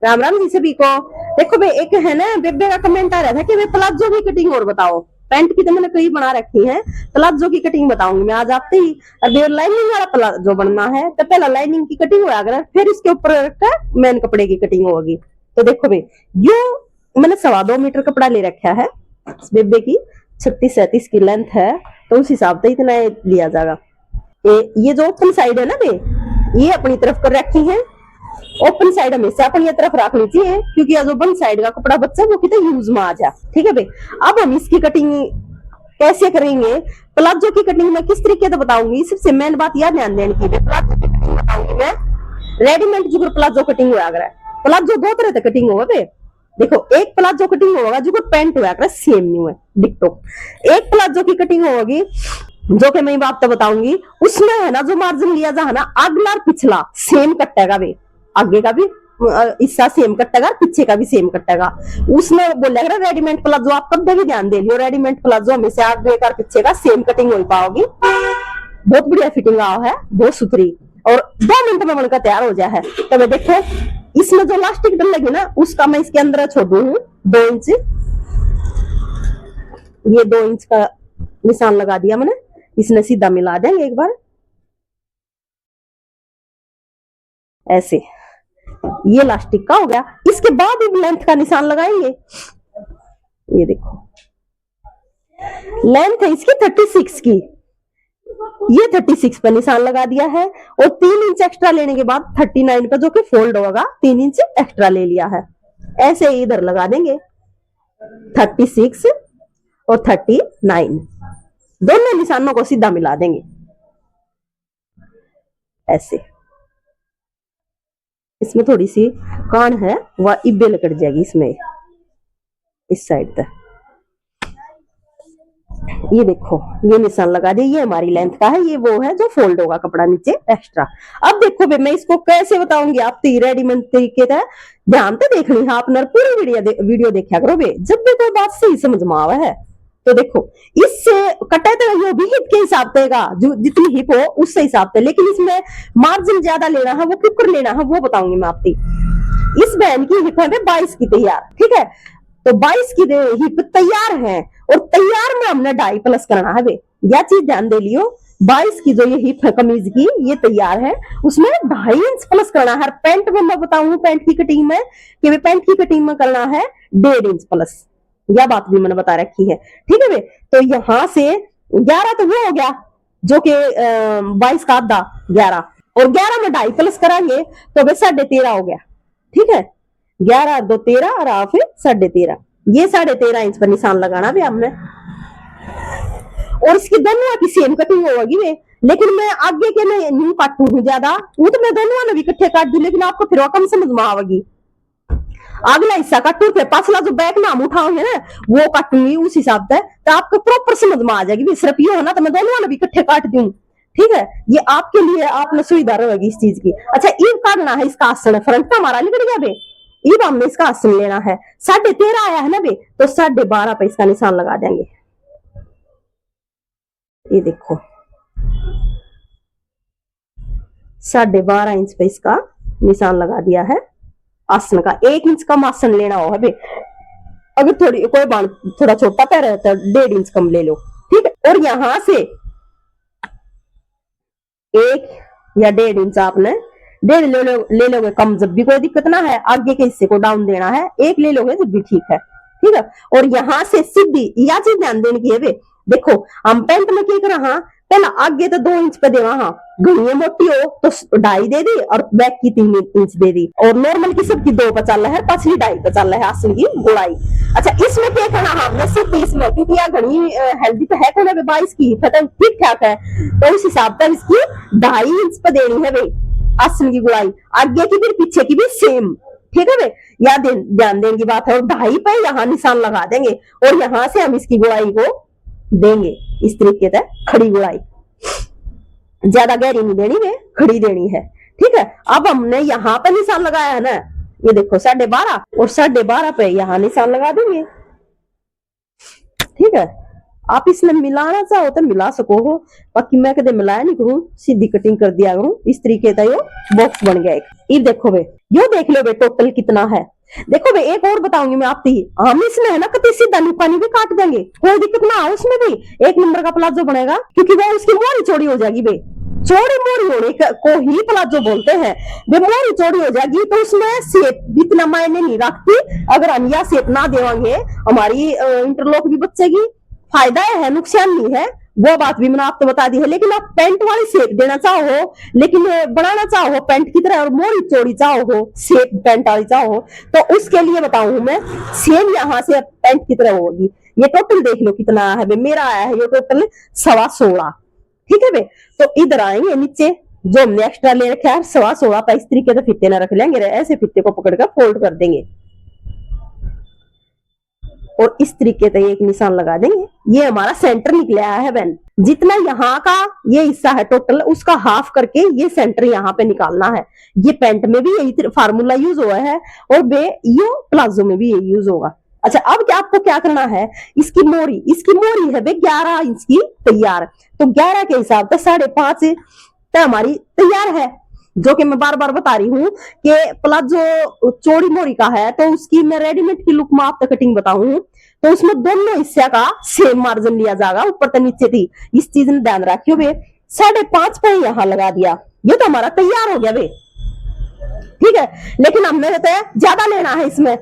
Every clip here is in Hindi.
राम राम जी सभी को। देखो भाई, एक है ना बेबे का कमेंट आ रहा था कि भाई प्लाजो की कटिंग और बताओ। पैंट की तो मैंने कई बना रखी है, प्लाजो की कटिंग बताऊंगी मैं आज आते ही। अभी लाइनिंग वाला प्लाजो बनना है तो पहला लाइनिंग की कटिंग होगा, अगर फिर इसके ऊपर का मेन कपड़े की कटिंग होगी। तो देखो भाई, यो मैंने 2.25 मीटर कपड़ा ले रखा है। बेबे की 36-37 की लेंथ है, तो उस हिसाब से इतना लिया जाएगा। ये जो ओपन साइड है ना बे, ये अपनी तरफ कर रखी है। ओपन साइड हमेशा अपन ये तरफ रखनी चाहिए, क्योंकि जो बंद साइड का कपड़ा बच्चा वो कितने यूज में आ जाए। ठीक है भाई, अब हम इसकी कटिंग कैसे करेंगे, प्लाजो की कटिंग में किस तरीके से बताऊंगी। सबसे मेन बात यह ध्यान देने की, प्लाजो की कटिंग बताऊंगी मैं। रेडीमेड जो प्लाजो कटिंग हुआ अगर प्लाजो दो तरह से कटिंग होगा बे। देखो, एक प्लाजो कटिंग होगा जो पैंट हुआ अगर सेम नहीं हुआ डिक्टो। एक प्लाजो की कटिंग होगी जो कि मैं बात तो बताऊंगी, उसमें है ना जो मार्जिन लिया जा है ना, अगला और पिछला सेम कटेगा वे। आगे का भी हिस्सा सेम कटेगा, पीछे का भी सेम कटेगा। उसमें बोलेगा रेडीमेड प्लाजो आप कभी भी ध्यान दे लियो, रेडीमेड प्लाजो हमेशा आगे का पीछे का सेम कटिंग हो पाओगी। बहुत बढ़िया फिटिंग आओ है, बहुत सुथरी, और 2 मिनट में बनकर तैयार हो जाए है। तो मैं देखो, इसमें जो लास्टिक डल लगी ना उसका मैं इसके अंदर छोड़ू हूँ 2 इंच। ये 2 इंच का निशान लगा दिया मैंने, इसने सीधा मिला देंगे एक बार ऐसे। ये लास्टिक का हो गया। इसके बाद एक लेंथ का निशान लगाएंगे। ये देखो, लेंथ है इसकी 36 की, ये 36 पर निशान लगा दिया है, और 3 इंच एक्स्ट्रा लेने के बाद 39 पर जो कि फोल्ड होगा 3 इंच एक्स्ट्रा ले लिया है। ऐसे इधर लगा देंगे 36 और 39, दोनों निशानों को सीधा मिला देंगे ऐसे। इसमें थोड़ी सी कान है वह इब्बे लकड़ जाएगी इसमें, इस साइड तक। ये देखो, ये निशान लगा दिया, ये हमारी लेंथ का है, ये वो है जो फोल्ड होगा कपड़ा नीचे एक्स्ट्रा। अब देखो बे, मैं इसको कैसे बताऊंगी, आप तो रेडीमेड तरीके से ध्यान से देखनी है आपने, पूरी वीडियो देखा करो बे, जब भी कोई बात सही समझ में आवा है। तो देखो, इससे कटे तो ये भी हिप के हिसाब से जो जितनी हिप हो उससे हिसाब से, लेकिन इसमें मार्जिन ज्यादा लेना है, वो किकर लेना है वो बताऊंगी मैं आपकी। इस बहन की हिप है 22 की तैयार, ठीक है, तो 22 की हिप तैयार है, और तैयार में हमने 2.5 प्लस करना है बे, यह चीज ध्यान दे लियो। 22 की जो ये हिप है कमीज की, ये तैयार है, उसमें 2.5 इंच प्लस करना है। पैंट में मैं बताऊं, पैंट की कटिंग में कि पैंट की कटिंग में करना है 1.5 इंच प्लस, यह बात भी मैंने बता रखी है। ठीक है बे, तो यहां से 11 तो वो हो गया जो कि 22 का आधा 11, और 11 में 2.5 प्लस कराएंगे तो वे 13.5 हो गया। ठीक है, 11 2 13 और आप 13.5, ये 13.5 इंच पर निशान लगाना भी हमने। और इसकी दोनों की सेम कटिंग होगी वे, लेकिन मैं आगे के नहीं काटू हूँ ज्यादा, वो तो मैं दोनों ने भी इकट्ठे काट दू, लेकिन आपको फिर कम समझ में आवेगी। अगला हिस्सा काटू, फिर पाछला जो बैक में हम उठाओगे ना वो काटूंगी उस हिसाब से, तो आपको प्रॉपर समझ में आ जाएगी। सिर्फ ये हो ना तो मैं दोनों ने भी इकट्ठे काट दूं। ठीक है, ये आपके लिए आपने सुविधा रहेगी इस चीज की। अच्छा, ईब काटना है इसका आसन, फ्रंट का हमारा निकल गया बे, ईब हमने इसका आसन लेना है। 13.5 आया है ना बे, तो 12.5 पे इसका निशान लगा देंगे। ये देखो, 12.5 इंच पे इसका निशान लगा दिया है आसन का। 1 इंच कम आसन लेना हो है बे, अगर थोड़ी कोई बाण थोड़ा छोटा पैर है तो 1.5 इंच कम ले लो। ठीक है, और यहां से 1 या 1.5 इंच आपने 1.5 ले लोगे कम, जब भी कोई दिक्कत ना है। आगे के हिस्से को डाउन देना है, 1 ले लोगे जब भी ठीक है। ठीक है, और यहां से सीधी यह चीज ध्यान देने की है बे। देखो, हम पैंट में क्या करा, पहला आगे तो 2 इंच पे देवा, हाँ घड़ी मोटी हो तो 2.5 दे दी, और बैक की 3 इंच दे दी, और नॉर्मल की सबकी 2 पे चल रहा है, पछली 2.5 पे चल रहा है आसन की गुड़ाई। अच्छा, इसमें क्या करना हमने सिर्फ इसमें, क्योंकि यह घड़ी हेल्दी तो है, को 22 की ठीक ठाक है, तो उस हिसाब से इसकी 2.5 इंच पे देनी है भाई आसन की गुड़ाई, आगे की भी पीछे की भी सेम। ठीक है भाई, यह ध्यान देने की बात है। और 2.5 पे यहाँ निशान लगा देंगे, और यहाँ से हम इसकी गुड़ाई को देंगे इस तरीके से, खड़ी गुड़ाई, ज्यादा गहरी नहीं देनी है, खड़ी देनी है। ठीक है, अब हमने यहाँ पे निशान लगाया है ना, ये देखो 12.5, और 12.5 पे यहाँ निशान लगा देंगे। ठीक है, आप इसमें मिलाना चाहो तो मिला सको हो, बाकी मैं कदे मिलाया नहीं करूँ, सीधी कटिंग कर दिया करूँ। इस तरीके का यो बॉक्स बन गया एक। ये देखो बे, यो देख लो बे टोटल कितना है। देखो बे एक और बताऊंगी मैं आपको, हम इसमें है ना कति सीधा निपानी भी काट देंगे, कोई दिक्कत ना हो उसमें भी। एक नंबर का प्लाजो बनेगा, क्योंकि वो उसकी मोरी चौड़ी हो जाएगी बे, चौड़ी मोरी होने को ही प्लाजो बोलते हैं। वे मोरी चौड़ी हो जाएगी तो उसमें शेप इतना मायने नहीं रखती। अगर हम यह शेप ना देवांगे हमारी इंटरलॉक भी बचेगी, फायदा है नुकसान नहीं है, वो बात भी मैंने आपको बता दी है। लेकिन आप पैंट वाली शेप देना चाहो, लेकिन बनाना चाहो पैंट की तरह और मोरी चौड़ी चाहो, शेप पैंट वाली चाहो, तो उसके लिए बताऊं मैं, सेम यहाँ से पैंट की तरह होगी। ये टोटल देख लो कितना है बे, मेरा आया है ये टोटल 16.25, ठीक है बे। तो इधर आएंगे नीचे, जो हमने एक्स्ट्रा ले रखा है 16.25 का, इस तरीके से फित्ते ना रख लेंगे, ऐसे फित्ते को पकड़ कर फोल्ड कर देंगे और इस तरीके से एक निशान लगा देंगे। ये हमारा सेंटर निकला है बहन, जितना यहाँ का ये हिस्सा है टोटल उसका हाफ करके ये सेंटर यहाँ पे निकालना है। ये पैंट में भी यही फार्मूला यूज हुआ है और बे ये प्लाजो में भी यही यूज होगा। अच्छा अब क्या आपको क्या करना है, इसकी मोरी है बे 11 इंच की तैयार, तो 11 के हिसाब से 5.5 तो हमारी तैयार है। जो कि मैं बार बार बता रही हूँ कि प्लाजो चौड़ी मोरी का है, तो उसकी मैं रेडीमेड की लुक में आपको कटिंग बताऊं तो उसमें दोनों हिस्से का सेम मार्जिन लिया जाएगा, ऊपर तो नीचे थी। इस चीज ने ध्यान रखियो बे। 5.5 पे यहाँ लगा दिया, ये तो हमारा तैयार हो गया बे, ठीक है। लेकिन हमने तो ज्यादा लेना है इसमें,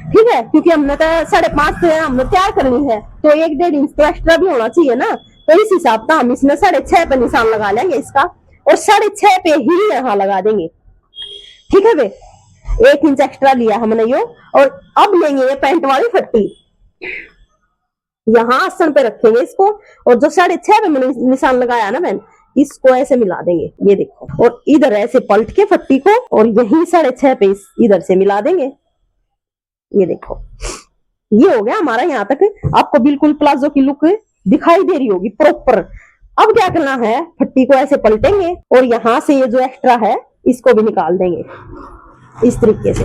ठीक है, क्योंकि हमने तो 5.5 से हमने तैयार करनी है, तो 1-1.5 इंच तो एक्स्ट्रा भी होना चाहिए ना। तो इस हिसाब से हम इसमें 6.5 पे निशान लगा लेंगे इसका, और 6.5 पे ही यहाँ लगा देंगे, ठीक है बे। 1 इंच एक्स्ट्रा लिया हमने यो। और अब लेंगे ये पैंट वाली फट्टी, यहाँ आसन पे रखेंगे इसको, और जो 6.5 पे मैंने निशान लगाया ना मैंने, इसको ऐसे मिला देंगे, ये देखो, और इधर ऐसे पलट के फट्टी को और यही 6.5 पे इधर से मिला देंगे, ये देखो। ये हो गया हमारा, यहाँ तक आपको बिल्कुल प्लाजो की लुक दिखाई दे रही होगी प्रॉपर। अब क्या करना है, फट्टी को ऐसे पलटेंगे और यहाँ से ये जो एक्स्ट्रा है इसको भी निकाल देंगे इस तरीके से,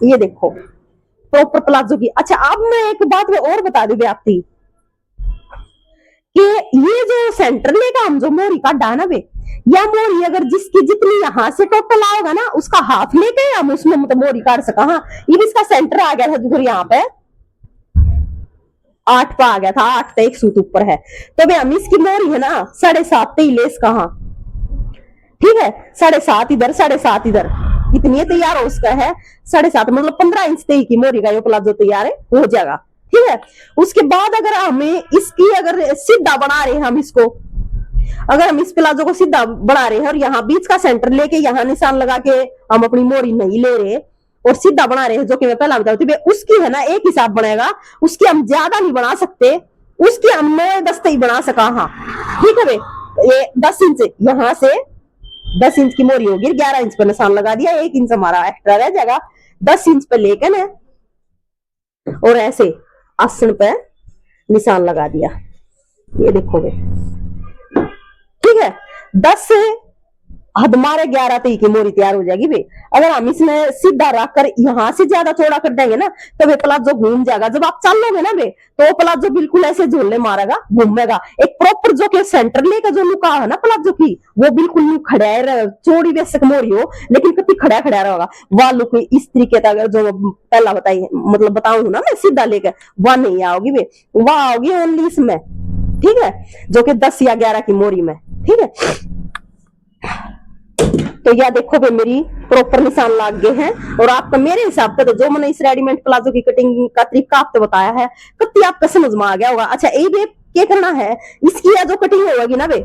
ये देखो प्रॉपर प्लाजो की। अच्छा अब मैं एक बात और बता दूंगी आपकी कि ये जो सेंटर लेगा हम जो मोरी का डाना बे, या मोरी अगर जिसकी जितनी यहाँ से टोटल आएगा ना उसका हाफ लेके हम उसमें मतलब मोरी काट सका। हाँ ये इसका सेंटर आ गया था, यहाँ पे 8 पे आ गया था, 8 पे एक सूत ऊपर है, तो भाई हम इसकी मोरी है ना 7.5 पे ही लेस कहा, ठीक है, 7.5 इधर 7.5 इधर, इतनी तैयार हो उसका है 7.5, मतलब 15 इंच तक की मोरी का ये प्लाजो तैयार है, हो जाएगा, ठीक है। उसके बाद अगर हमें इसकी अगर सीधा बना रहे हैं हम इसको, अगर हम इस प्लाजो को सीधा बना रहे हैं और यहाँ बीच का सेंटर लेके यहाँ निशान लगा के हम अपनी मोरी नहीं ले रहे और सीधा बना रहे हैं, जो कि मैं पहला बताती हूँ, उसकी है ना एक हिसाब बनेगा, उसकी हम ज्यादा नहीं बना सकते, उसकी हम 9-10 ही बना सका। हाँ ठीक है भाई, ये 10 इंच यहाँ से 10 इंच की मोरी होगी, 11 इंच पर निशान लगा दिया, 1 इंच हमारा एक्स्ट्रा रह जाएगा, 10 इंच पे लेकर ना और ऐसे आसन पे निशान लगा दिया, ये देखोगे, ठीक है। 10 से हमारे 11 तक की मोरी तैयार हो जाएगी भाई। अगर हम इसमें सीधा रखकर यहाँ से ज्यादा चौड़ा कर देंगे ना तो वे प्लाजो घूम जाएगा, जब आप चलोगे ना बे तो प्लाजो बिल्कुल ऐसे झोलने मारेगा, घूमेगा। एक प्रॉपर जो के सेंटर लेकर जो लुका है ना प्लाजो की, वो बिल्कुल खड़ा चौड़ी बेशक मोरी हो लेकिन कभी खड़ा खड़ा रहेगा, वह लुक इस तरीके का जो पहला बताई मतलब बताऊंगा ना मैं सीधा लेकर, वह नहीं आओगी बे, वह आओगी ओनली इसमें, ठीक है, जो कि 10 या 11 की मोरी में, ठीक है। तो यह देखो भाई मेरी प्रॉपर निशान लाग गए हैं, और आपका मेरे हिसाब से तो जो मैंने इस रेडीमेड प्लाजो की कटिंग का तरीका आपको बताया है कति आपका समझ में आ गया होगा। अच्छा ये क्या करना है, इसकी या जो कटिंग होगी ना बे,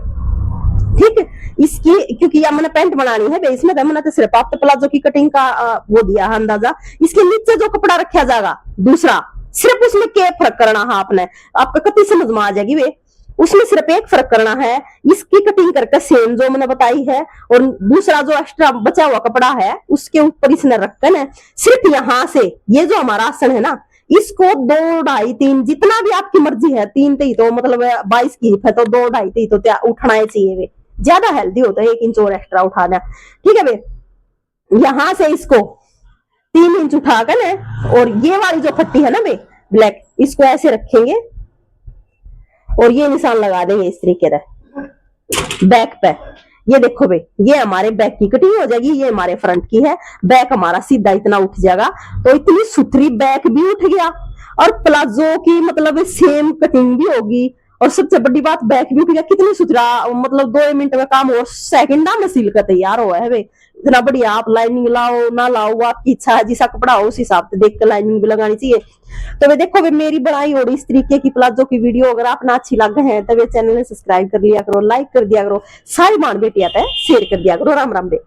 ठीक है, इसकी क्योंकि या मैंने पैंट बनानी है बे, इसमें मैंने तो सिर्फ आपको प्लाजो की कटिंग का वो दिया है अंदाजा। इसके नीचे जो कपड़ा रखा जाएगा दूसरा, सिर्फ उसमें क्या फर्क करना है आपने, आपका कति समझ में आ जाएगी बे। उसमें सिर्फ एक फर्क करना है, इसकी कटिंग करके सेम जो मैंने बताई है, और दूसरा जो एक्स्ट्रा बचा हुआ कपड़ा है उसके ऊपर इसने रखकर ना सिर्फ यहाँ से ये जो हमारा आसन है ना, इसको 2, 2.5, 3 जितना भी आपकी मर्जी है, 3 ही तो मतलब 22 की हिप है तो 2, 2.5 ही तो उठना ही चाहिए वे, ज्यादा हेल्दी होता है 1 इंच और एक्स्ट्रा उठाना, ठीक है वे। यहाँ से इसको 3 इंच उठाकर ना, और ये वाली जो फट्टी है ना बे ब्लैक, इसको ऐसे रखेंगे और ये निशान लगा देंगे इस तरीके से बैक पे। ये देखो भाई, ये हमारे बैक की कटिंग हो जाएगी, ये हमारे फ्रंट की है। बैक हमारा सीधा इतना उठ जाएगा, तो इतनी सुथरी बैक भी उठ गया और प्लाजो की मतलब सेम कटिंग भी होगी। और सबसे बड़ी बात, बैक भी उठ गया, कितनी सुथरा, मतलब 2 मिनट में काम हो, सेकंडा में सिल कर तैयार हुआ है भाई। इतना बढ़िया। आप लाइनिंग लाओ ना लाओ, वो आपकी इच्छा है, जिसा कपड़ा हो उस हिसाब से देख कर लाइनिंग भी लगानी चाहिए। तो वे देखो, वे मेरी बनाई और इस तरीके की प्लाजो की वीडियो अगर आप ना अच्छी लगे हैं तो वे चैनल ने सब्सक्राइब कर लिया करो, लाइक कर दिया करो, सारी मान बेटिया शेयर कर दिया करो। राम राम बे।